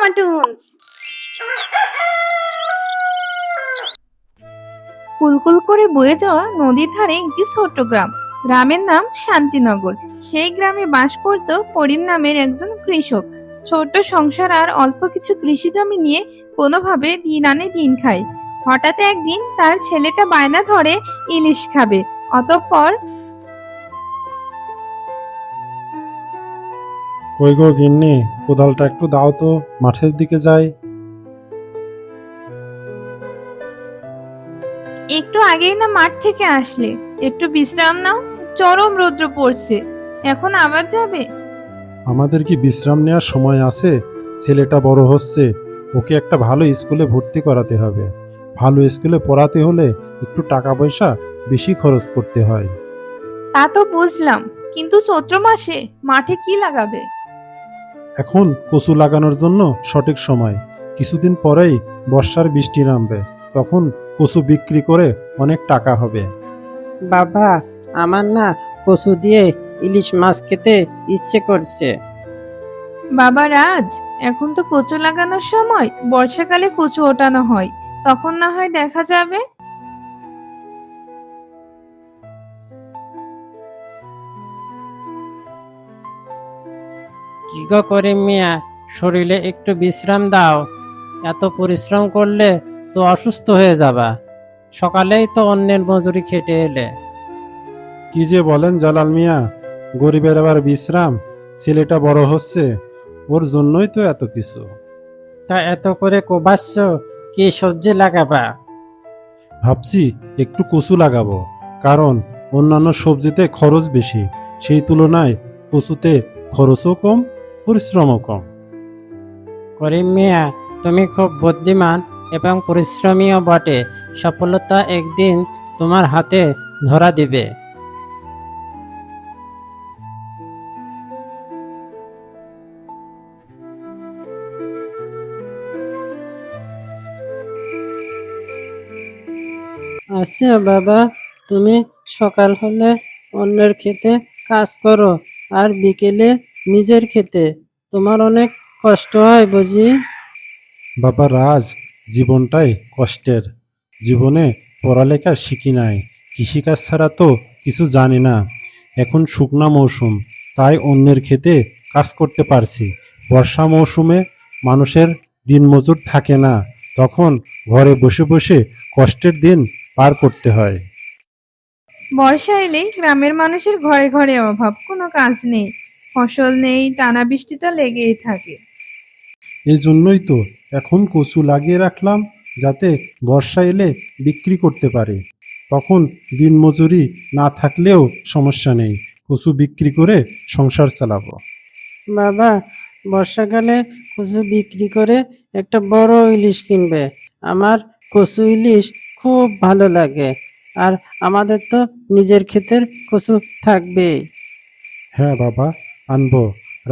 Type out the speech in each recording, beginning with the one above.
মামা টুনস। কুলকুল করে বয়ে যাওয়া নদীর ধারে একটি ছোট্ট গ্রাম। গ্রামের নাম শান্তিনগর। সেই গ্রামে বাস করত করিম নামের একজন কৃষক। ছোট্ট সংসার আর অল্প কিছু কৃষি জমি নিয়ে কোনোভাবে দিন আনে দিন খায়। হঠাৎ একদিন তার ছেলেটা বায়না ধরে ইলিশ খাবে। অতঃপর কই গো গিন্নি, কোদালটা একটু দাও তো, মাঠের দিকে যাই। একটু আগেই না মাঠ থেকে আসলে, একটু বিশ্রাম নাও। চরম রৌদ্র পড়ছে, এখন আবার যাবে? আমাদের কি বিশ্রাম নেওয়ার সময় আছে? ছেলেটা বড় হচ্ছে, ওকে একটা ভালো স্কুলে ভর্তি করাতে হবে। ভালো স্কুলে পড়াতে হলে একটু টাকা পয়সা বেশি খরচ করতে হয়। তা তো বুঝলাম, কিন্তু চৈত্র মাসে মাঠে কি লাগাবে? এখন কচু লাগানোর জন্য সঠিক সময়। কিছুদিন পরেই বর্ষার বৃষ্টি নামবে, তখন কচু বিক্রি করে অনেক টাকা হবে। বাবা, আমার না কচু দিয়ে ইলিশ মাছ খেতে ইচ্ছে করছে। বাবা রাজ, এখন তো কচু লাগানোর সময়, বর্ষাকালে কচু ওঠানো হয়, তখন না হয় দেখা যাবে। কি গো করিম মিয়া, শরীরে একটু বিশ্রাম দাও। এত পরিশ্রম করলে তো অসুস্থ হয়ে যাবা। সকালেই তো অন্যের মজুরি খেটে এলে। কি যে বলেন জালাল মিয়া, গরিবের আবার বিশ্রাম? ছেলেটা বড় হচ্ছে, ওর জন্যই তো এত কিছু। তা এত করে কোবাচ্ছ, কি সবজি লাগাবা? ভাবছি একটু কচু লাগাবো, কারণ অন্যান্য সবজিতে খরচ বেশি, সেই তুলনায় কচুতে খরচও কম, পরিশ্রমও কম। করিম মিয়া, তুমি খুব বুদ্ধিমান এবং পরিশ্রমীও বটে। সফলতা একদিন তোমার হাতে ধরা দিবে। আচ্ছা বাবা, তুমি সকাল হলে অন্যের ক্ষেতে কাজ করো, আর বিকেলে নিজের ক্ষেতে। তোমার অনেক কষ্ট হয় বুঝি। বাবা রাজ, জীবনটাই কষ্টের। জীবনে পড়ালেখা শিখি নাই, কৃষিকাজ ছাড়া তো কিছু জানি না। এখন শুকনা মৌসুম, তাই অন্যের ক্ষেতে কাজ করতে পারছি। বর্ষা মৌসুমে মানুষের দিনমজুর থাকে না, তখন ঘরে বসে বসে কষ্টের দিন পার করতে হয়। বর্ষা এলেই গ্রামের মানুষের ঘরে ঘরে অভাব, কোনো কাজ নেই, ফসল নেই, টানা বৃষ্টি তো লেগেই থাকে। এই জন্যই তো এখন কচু লাগিয়ে রাখলাম, যাতে বর্ষা এলে বিক্রি করতে পারে। তখন দিনমজুরি না থাকলেও সমস্যা নেই, কচু বিক্রি করে সংসার চালাবো। বাবা, বর্ষাকালে কচু বিক্রি করে একটা বড় ইলিশ কিনবে। আমার কচু ইলিশ খুব ভালো লাগে। আর আমাদের তো নিজের ক্ষেতের কচু থাকবে। হ্যাঁ বাবা, আনবো।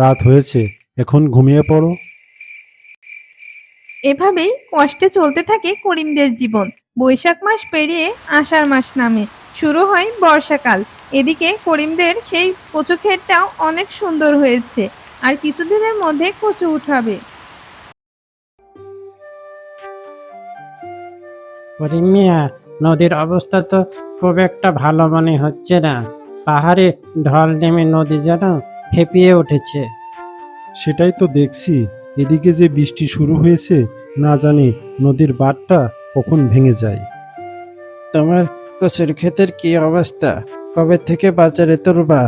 রাত হয়েছে, এখন ঘুমিয়ে পড়ো। এভাবেই কষ্টে চলতে থাকে করিমদের জীবন। বৈশাখ মাস পেরিয়ে আষাঢ় মাস নামে, শুরু হয় বর্ষাকাল। এদিকে করিমদের সেই কচু ক্ষেতটাও অনেক সুন্দর হয়েছে, আর কিছুদিনের মধ্যে কচু উঠাবে। করিম মিয়া, নদীর অবস্থা তো খুব একটা ভালো মনে হচ্ছে না। পাহাড়ে ঢল নেমে নদী যেন খেপিয়ে উঠেছে। সেটাই তো দেখছি, এদিকে যে বৃষ্টি শুরু হয়েছে, না জানি নদীর বাঁধটা কখন ভেঙে যায়। তোমার কচুর ক্ষেতের কি অবস্থা? কবে থেকে বাজারে তুলবা?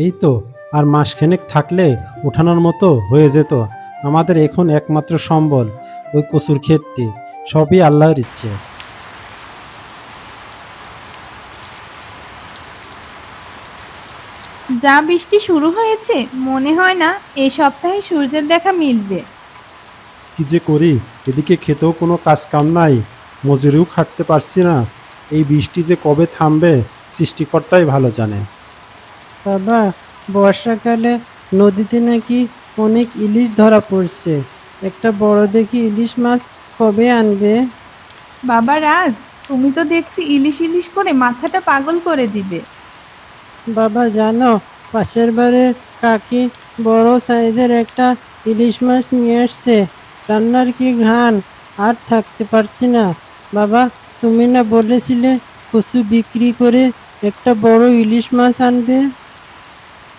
এই তো আর মাসখানেক থাকলে ওঠানোর মতো হয়ে যেত। আমাদের এখন একমাত্র সম্বল ওই কচুর ক্ষেতটি, সবই আল্লাহর ইচ্ছে। যা বৃষ্টি শুরু হয়েছে, মনে হয় না এই সপ্তাহে সূর্যের দেখা মিলবে। কি যে করি, এদিকে খেতেও কোনো কাজ কাম নাই, মজুরিও খাটতে পারছি না। এই বৃষ্টি যে কবে থামবে, সৃষ্টিকর্তাই ভালো জানে। বাবা, বর্ষাকালে নদীতে নাকি অনেক ইলিশ ধরা পড়ছে। একটা বড় দেখি ইলিশ মাছ কবে আনবে? বাবা রাজ, তুমি তো দেখছি ইলিশ ইলিশ করে মাথাটা পাগল করে দিবে। বাবা জানো, পাশের বাড়ির কাকি বড় সাইজের একটা ইলিশ মাছ নিয়ে আসছে। রান্নার কি ঘ্রাণ, আর থাকতে পারছি না। বাবা, তুমি না বলেছিলে কচু বিক্রি করে একটা বড় ইলিশ মাছ আনবে?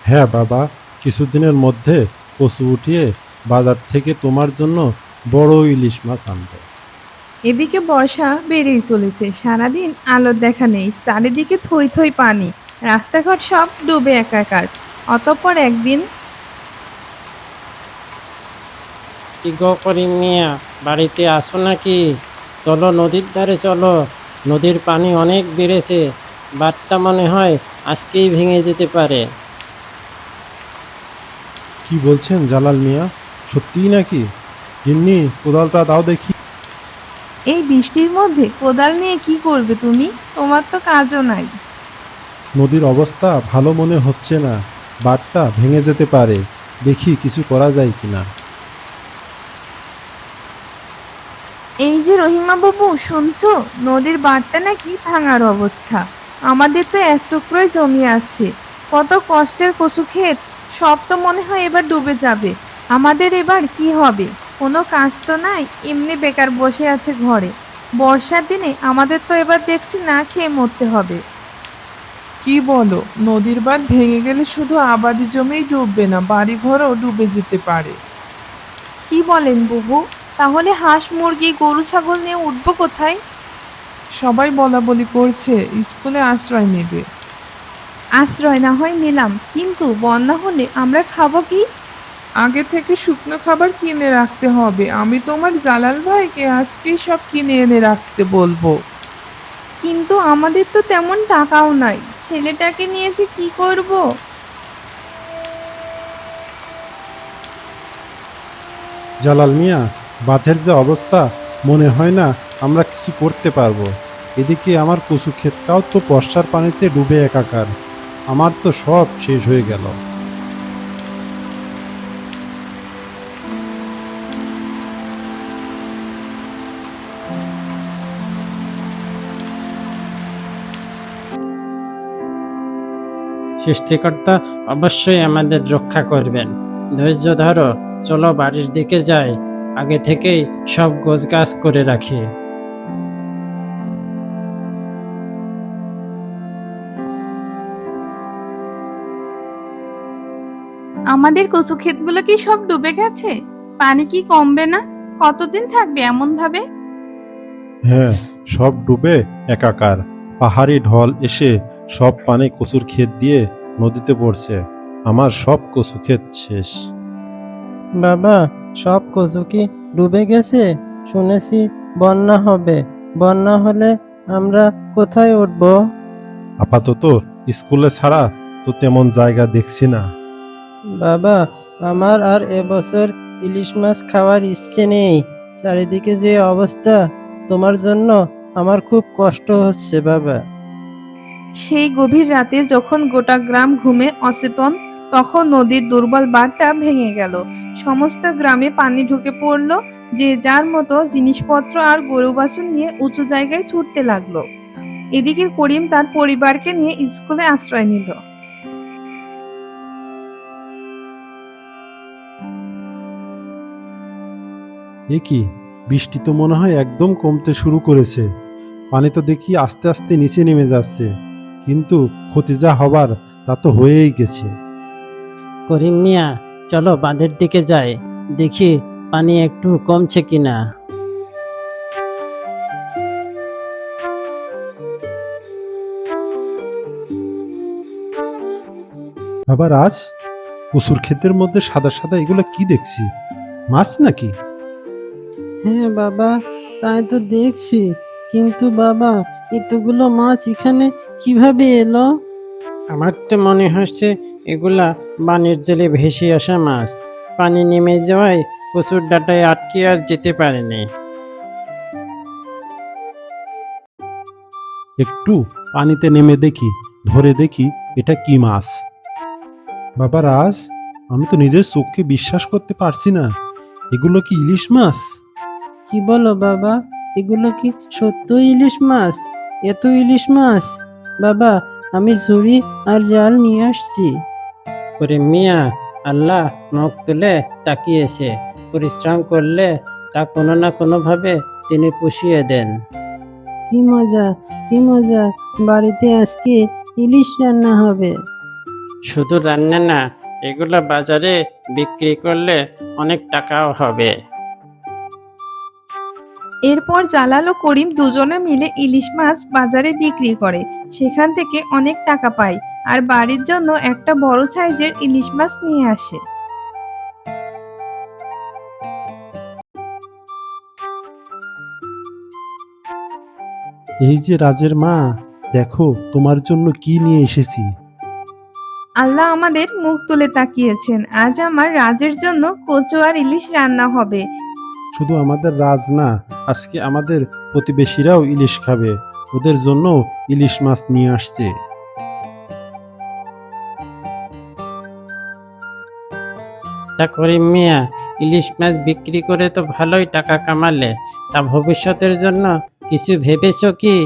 হ্যাঁ বাবা, কিছুদিনের মধ্যে কচু উঠিয়ে বাজার থেকে তোমার জন্য বড় ইলিশ মাছ আনবো। এদিকে বর্ষা বেড়েই চলেছে, সারাদিন আলোর দেখা নেই, চারিদিকে থই থই পানি, রাস্তাঘাট সব ডুবে একাকার। অতঃপর একদিন কি গো করিম মিয়া, বাড়িতে আসো নাকি? চলো নদীর ধারে চলো, নদীর পানি অনেক বেড়েছে। বাঁধটা মনে হয় আজকেই ভেঙে যেতে পারে। কি বলছেন জালাল মিয়া, সত্যিই নাকি? গিন্নি, কোদালটা দাও দেখি। এই বৃষ্টির মধ্যে কোদাল নিয়ে কি করবে তুমি? তোমার তো কাজও নাই। নদীর অবস্থা ভালো মনে হচ্ছে না, বাঁধটা ভেঙে যেতে পারে, দেখি কিছু করা যায় কিনা। এই যে রহিমা বাবু, শুনছো? নদীর বাঁধটা নাকি ভাঙার অবস্থা। আমাদের তো এক টুকরোই জমি আছে, কত কষ্টের কচু ক্ষেত, সব তো মনে হয় এবার ডুবে যাবে। আমাদের এবার কি হবে? কোনো কাজ তো নাই, এমনি বেকার বসে আছে ঘরে। বর্ষার দিনে আমাদের তো এবার দেখছি না খেয়ে মরতে হবে। কি বলো, নদীর বাঁধ ভেঙে গেলে শুধু আবাদি জমিই ডুববে না, বাড়িঘরও ডুবে যেতে পারে। কি বলেন বুবু? তাহলে হাঁস মুরগি গরু ছাগল নিয়ে উঠবো কোথায়? সবাই বলা বলি করছে স্কুলে আশ্রয় নেবে। আশ্রয় না হয় নিলাম, কিন্তু বন্যা হলে আমরা খাবো কি? আগে থেকে শুকনো খাবার কিনে রাখতে হবে। আমি তোমার জালাল ভাইকে আজকেই সব কিনে এনে রাখতে বলবো। কিন্তু আমাদের তো তেমন টাকাও নাই, ছেলেটাকে নিয়ে যে কি করব? জালাল মিয়া, বাঁধের যে অবস্থা, মনে হয় না আমরা কিছু করতে পারবো। এদিকে আমার কচু ক্ষেতটাও তো বর্ষার পানিতে ডুবে একাকার, আমার তো সব শেষ হয়ে গেল। সৃষ্টিকর্তা অবশ্যই আমাদের রক্ষা করবেন। ধৈর্য ধরো, চলো বাড়ির দিকে যাই, আগে থেকেই সব গোছগাছ করে রাখি। আমাদের কচু ক্ষেতগুলো কি সব ডুবে গেছে? পানি কি কমবে না? কতদিন থাকবে এমন ভাবে? হ্যাঁ, সব ডুবে একাকার। পাহাড়ি ঢল এসে সব পানি কচুর ক্ষেত দিয়ে নদীতে পড়ছে, আমার সব কচু ক্ষেত শেষ। বাবা, সব কচু কি ডুবে গেছে? শুনেছি বন্যা হবে। বন্যা হলে আমরা কোথায় উঠব? আপাতত স্কুলে ছাড়া তো তেমন জায়গা দেখছি না। বাবা, আমার আর এবছর ইলিশ মাছ খাওয়ার ইচ্ছে নেই। চারিদিকে যে অবস্থা, তোমার জন্য আমার খুব কষ্ট হচ্ছে বাবা। সেই গভীর রাতে যখন গোটা গ্রাম ঘুমে অচেতন, তখন নদীর দুর্বল বাঁধটা ভেঙে গেল। সমস্ত গ্রামে পানি ঢুকে পড়লো। যে যার মতো জিনিসপত্র আর গরু বাছুর নিয়ে উঁচু জায়গায় ছুটতে লাগলো। এদিকে করিম তার পরিবারকে নিয়ে স্কুলে আশ্রয় নিল। এ কি, বৃষ্টি তো মনে হয় একদম কমতে শুরু করেছে। পানি তো দেখি আস্তে আস্তে নিচে নেমে যাচ্ছে, কিন্তু ক্ষতি যা হবার তা তো হয়েই গেছে। করিম মিয়া, চলো বাঁধের দিকে যাই, দেখি পানি একটু কমছে কিনা। বাবা রাজ, কচুর ক্ষেতের মধ্যে সাদা সাদা এগুলো কি দেখছি? মাছ নাকি? হ্যাঁ বাবা, তাই তো দেখছি। কিন্তু বাবা, এতগুলো মাছ এখানে কিভাবে এলো? আমার তো মনে হচ্ছে এগুলা বানের জলে ভেসে আসা মাছ। পানি নেমে যাওয়ায় কচুর ডাঁটায় আটকে আর যেতে পারেনি। একটু পানিতে নেমে দেখি, ধরে দেখি এটা কি মাছ। বাবা রাজ, আমি তো নিজের চোখকে বিশ্বাস করতে পারছি না, এগুলো কি ইলিশ মাছ? কি বলো বাবা, এগুলো কি সত্যই ইলিশ মাছ? এত ইলিশ মাছ? বাবা, আমি ঝুড়ি আর জাল নিয়ে আসছি। ওরে মিয়া, আল্লাহ মুখ তুলে তাকিয়েছে। পরিশ্রম করলে তা কোনো না কোনোভাবে তিনি পুষিয়ে দেন। কি মজা, কি মজা, বাড়িতে আজকে ইলিশ রান্না হবে। শুধু রান্না না, এগুলো বাজারে বিক্রি করলে অনেক টাকাও হবে। এরপর জালাল ও করিম দুজনে মিলে ইলিশ মাছ বাজারে বিক্রি করে, সেখান থেকে অনেক টাকা পায় আর বাড়ির জন্য একটা বড় সাইজের ইলিশ মাছ নিয়ে আসে। এই যে রাজের মা, দেখো তোমার জন্য কি নিয়ে এসেছি। আল্লাহ আমাদের মুখ তুলে তাকিয়েছেন, আজ আমার রাজের জন্য কচু আর ইলিশ রান্না হবে। শুধু আমাদের রাজ না, আজকে আমাদের প্রতিবেশীরাও ইলিশ খাবে, ওদের জন্য ইলিশ মাছ নিয়ে আসছে। তা করিম মিয়া, ইলিশ মাছ বিক্রি করে তো ভালোই টাকা কামালে, তা ভবিষ্যতের জন্য কিছু ভেবেছো কি?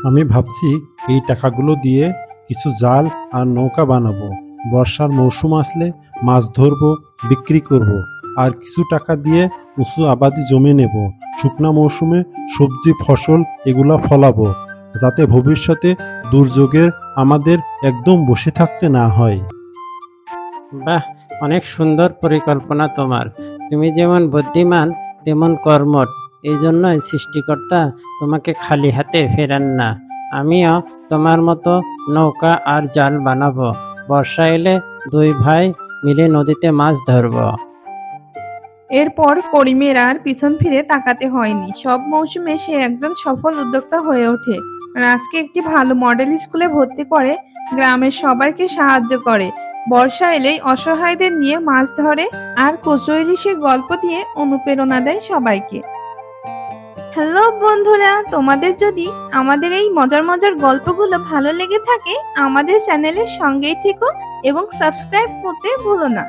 আমি ভাবছি এই টাকাগুলো দিয়ে কিছু জাল আর নৌকা বানাবো। বর্ষার মৌসুম আসলে মাছ ধরবো, বিক্রি করব। আর কিছু টাকা দিয়ে উঁচু আবাদি জমি নেব, শুকনা মৌসুমে সবজি ফসল এগুলা ফলাবো, যাতে ভবিষ্যতে দুর্যোগে আমাদের একদম বসে থাকতে না হয়। বাহ, অনেক সুন্দর পরিকল্পনা তোমার। তুমি যেমন বুদ্ধিমান তেমন কর্মঠ, এই জন্যই সৃষ্টিকর্তা তোমাকে খালি হাতে ফেরান না। আমিও তোমার মতো নৌকা আর জাল বানাবো। বর্ষা এলে দুই ভাই মিলে নদীতে মাছ ধরবো। এরপর করিমের আর পিছন ফিরে তাকাতে হয়নি। সব মৌসুমে সে একজন সফল উদ্যোক্তা হয়ে ওঠে। রাজকে একটি ভালো মডেল স্কুলে ভর্তি করে, গ্রামের সবাইকে সাহায্য করে, বর্ষা এলেই অসহায়দের নিয়ে মাছ ধরে আর কচু ইলিশের গল্প দিয়ে অনুপ্রেরণা দেয় সবাইকে। হ্যালো বন্ধুরা, তোমাদের যদি আমাদের এই মজার মজার গল্পগুলো ভালো লেগে থাকে, আমাদের চ্যানেলের সঙ্গেই থেকো এবং সাবস্ক্রাইব করতে ভুলো না।